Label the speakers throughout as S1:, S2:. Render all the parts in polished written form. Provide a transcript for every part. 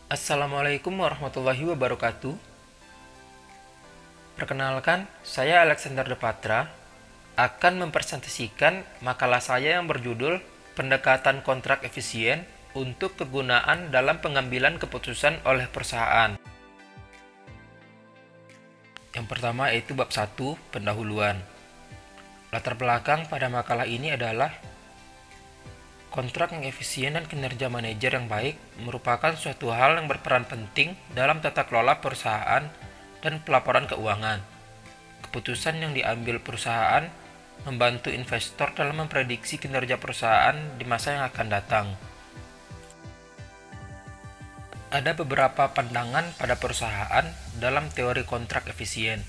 S1: Assalamualaikum warahmatullahi wabarakatuh. Perkenalkan, saya Alexander Depatra akan mempresentasikan makalah saya yang berjudul Pendekatan Kontrak Efisien untuk kegunaan dalam pengambilan keputusan oleh perusahaan. Yang pertama yaitu bab 1, pendahuluan. Latar belakang pada makalah ini adalah kontrak yang efisien dan kinerja manajer yang baik merupakan suatu hal yang berperan penting dalam tata kelola perusahaan dan pelaporan keuangan. Keputusan yang diambil perusahaan membantu investor dalam memprediksi kinerja perusahaan di masa yang akan datang. Ada beberapa pandangan pada perusahaan dalam teori kontrak efisien,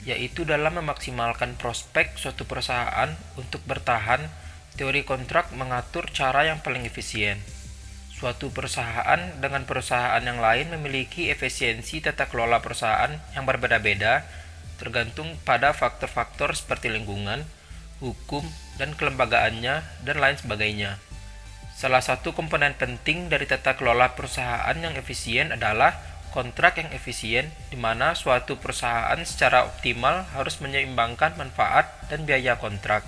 S1: yaitu dalam memaksimalkan prospek suatu perusahaan untuk bertahan. Teori kontrak mengatur cara yang paling efisien. Suatu perusahaan dengan perusahaan yang lain memiliki efisiensi tata kelola perusahaan yang berbeda-beda, tergantung pada faktor-faktor seperti lingkungan, hukum, dan kelembagaannya, dan lain sebagainya. Salah satu komponen penting dari tata kelola perusahaan yang efisien adalah kontrak yang efisien, di mana suatu perusahaan secara optimal harus menyeimbangkan manfaat dan biaya kontrak.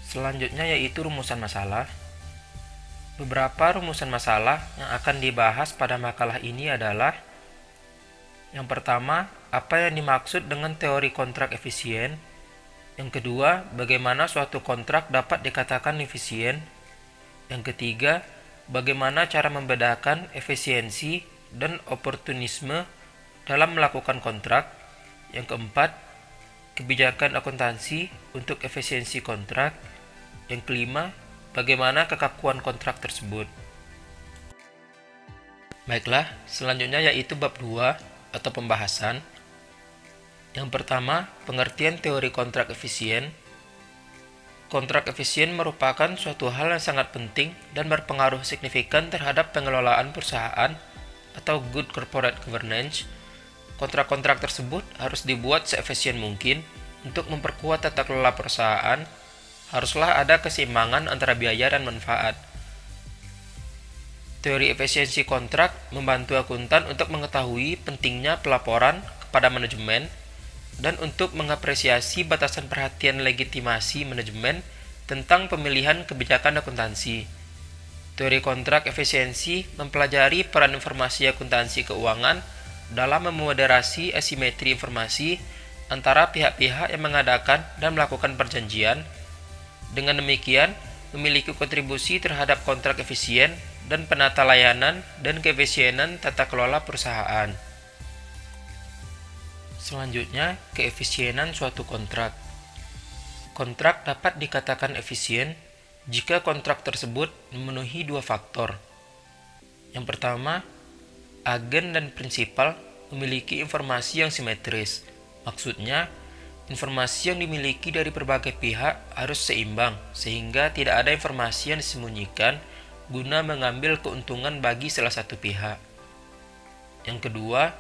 S1: Selanjutnya yaitu rumusan masalah. Beberapa rumusan masalah yang akan dibahas pada makalah ini adalah: yang pertama, apa yang dimaksud dengan teori kontrak efisien? Yang kedua, bagaimana suatu kontrak dapat dikatakan efisien? Yang ketiga, bagaimana cara membedakan efisiensi dan oportunisme dalam melakukan kontrak? Yang keempat, kebijakan akuntansi untuk efisiensi kontrak. Yang kelima, bagaimana kekakuan kontrak tersebut. Baiklah, selanjutnya yaitu bab 2 atau pembahasan. Yang pertama, pengertian teori kontrak efisien. Kontrak efisien merupakan suatu hal yang sangat penting dan berpengaruh signifikan terhadap pengelolaan perusahaan atau good corporate governance. Kontrak-kontrak tersebut harus dibuat seefisien mungkin untuk memperkuat tata kelola perusahaan. Haruslah ada keseimbangan antara biaya dan manfaat. Teori efisiensi kontrak membantu akuntan untuk mengetahui pentingnya pelaporan kepada manajemen dan untuk mengapresiasi batasan perhatian legitimasi manajemen tentang pemilihan kebijakan akuntansi. Teori kontrak efisiensi mempelajari peran informasi akuntansi keuangan dalam memoderasi asimetri informasi antara pihak-pihak yang mengadakan dan melakukan perjanjian. Dengan demikian, memiliki kontribusi terhadap kontrak efisien dan penata layanan dan keefisienan tata kelola perusahaan. Selanjutnya, keefisienan suatu kontrak. Kontrak dapat dikatakan efisien jika kontrak tersebut memenuhi dua faktor. Yang pertama, agen dan prinsipal memiliki informasi yang simetris. Maksudnya, informasi yang dimiliki dari berbagai pihak harus seimbang, sehingga tidak ada informasi yang disembunyikan guna mengambil keuntungan bagi salah satu pihak. Yang kedua,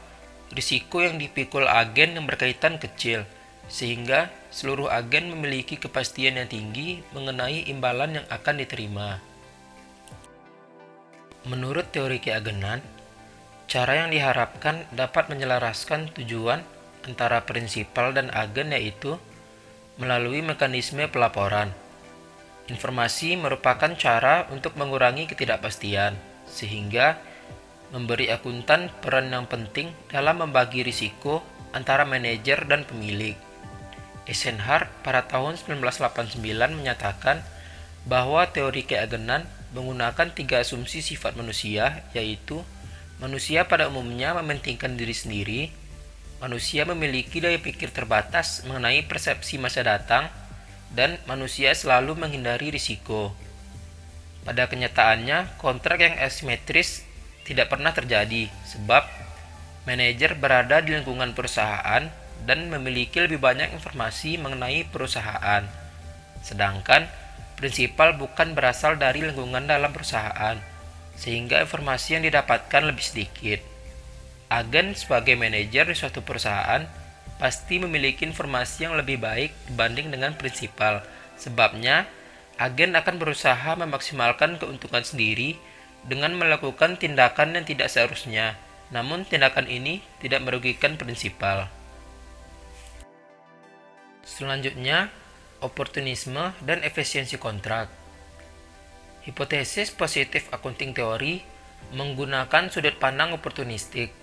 S1: risiko yang dipikul agen yang berkaitan kecil, sehingga seluruh agen memiliki kepastian yang tinggi mengenai imbalan yang akan diterima. Menurut teori keagenan, cara yang diharapkan dapat menyelaraskan tujuan antara prinsipal dan agen, yaitu melalui mekanisme pelaporan. Informasi merupakan cara untuk mengurangi ketidakpastian, sehingga memberi akuntan peran yang penting dalam membagi risiko antara manajer dan pemilik. Eisenhower pada tahun 1989 menyatakan bahwa teori keagenan menggunakan 3 asumsi sifat manusia, yaitu manusia pada umumnya mementingkan diri sendiri, manusia memiliki daya pikir terbatas mengenai persepsi masa datang, dan manusia selalu menghindari risiko. Pada kenyataannya, kontrak yang asimetris tidak pernah terjadi, sebab manajer berada di lingkungan perusahaan dan memiliki lebih banyak informasi mengenai perusahaan, sedangkan prinsipal bukan berasal dari lingkungan dalam perusahaan, sehingga informasi yang didapatkan lebih sedikit. Agen sebagai manajer di suatu perusahaan pasti memiliki informasi yang lebih baik dibanding dengan prinsipal. Sebabnya, agen akan berusaha memaksimalkan keuntungan sendiri dengan melakukan tindakan yang tidak seharusnya, namun tindakan ini tidak merugikan prinsipal. Selanjutnya, oportunisme dan efisiensi kontrak. Hipotesis positif accounting teori menggunakan sudut pandang oportunistik.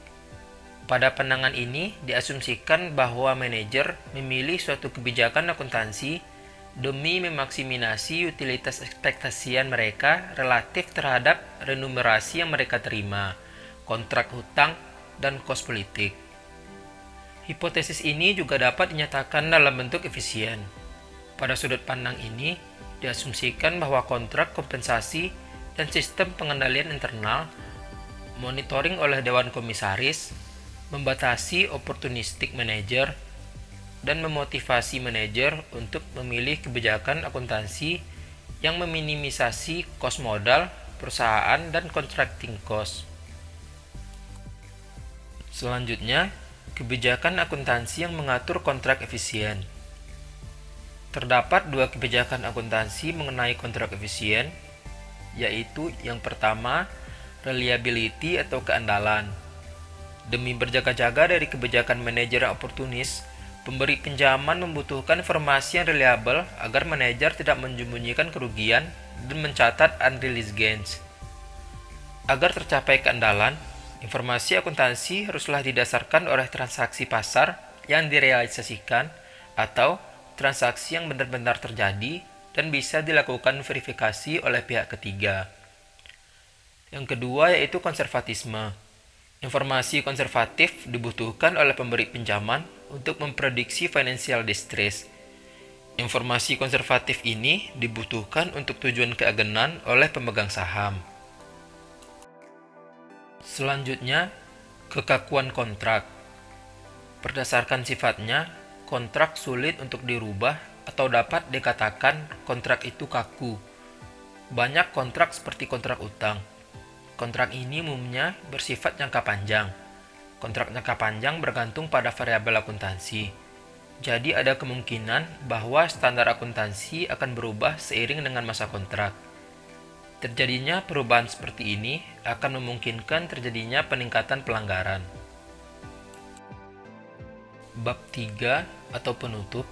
S1: Pada pandangan ini diasumsikan bahwa manajer memilih suatu kebijakan akuntansi demi memaksimasi utilitas ekspektasian mereka relatif terhadap remunerasi yang mereka terima, kontrak hutang, dan kos politik. Hipotesis ini juga dapat dinyatakan dalam bentuk efisien. Pada sudut pandang ini, diasumsikan bahwa kontrak kompensasi dan sistem pengendalian internal, monitoring oleh Dewan Komisaris, membatasi opportunistic manager, dan memotivasi manajer untuk memilih kebijakan akuntansi yang meminimisasi kos modal perusahaan dan contracting cost. Selanjutnya, kebijakan akuntansi yang mengatur kontrak efisien. Terdapat dua kebijakan akuntansi mengenai kontrak efisien, yaitu yang pertama, reliability atau keandalan. Demi berjaga-jaga dari kebijakan manajer yang oportunis, pemberi pinjaman membutuhkan informasi yang reliable agar manajer tidak menyembunyikan kerugian dan mencatat unrealized gains. Agar tercapai keandalan, informasi akuntansi haruslah didasarkan oleh transaksi pasar yang direalisasikan atau transaksi yang benar-benar terjadi dan bisa dilakukan verifikasi oleh pihak ketiga. Yang kedua yaitu konservatisme. Informasi konservatif dibutuhkan oleh pemberi pinjaman untuk memprediksi financial distress. Informasi konservatif ini dibutuhkan untuk tujuan keagenan oleh pemegang saham. Selanjutnya, kekakuan kontrak. Berdasarkan sifatnya, kontrak sulit untuk dirubah atau dapat dikatakan kontrak itu kaku. Banyak kontrak seperti kontrak utang. Kontrak ini umumnya bersifat jangka panjang. Kontrak jangka panjang bergantung pada variabel akuntansi. Jadi ada kemungkinan bahwa standar akuntansi akan berubah seiring dengan masa kontrak. Terjadinya perubahan seperti ini akan memungkinkan terjadinya peningkatan pelanggaran. Bab 3 atau penutup.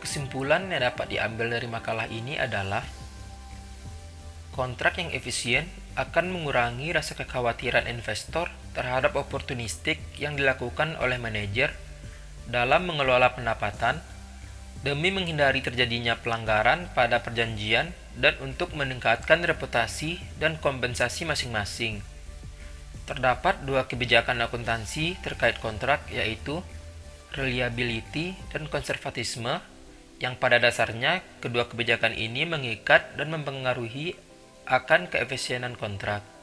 S1: Kesimpulan yang dapat diambil dari makalah ini adalah kontrak yang efisien akan mengurangi rasa kekhawatiran investor terhadap oportunistik yang dilakukan oleh manajer dalam mengelola pendapatan demi menghindari terjadinya pelanggaran pada perjanjian dan untuk meningkatkan reputasi dan kompensasi masing-masing. Terdapat dua kebijakan akuntansi terkait kontrak yaitu reliability dan konservatisme yang pada dasarnya kedua kebijakan ini mengikat dan mempengaruhi akan keefisienan kontrak.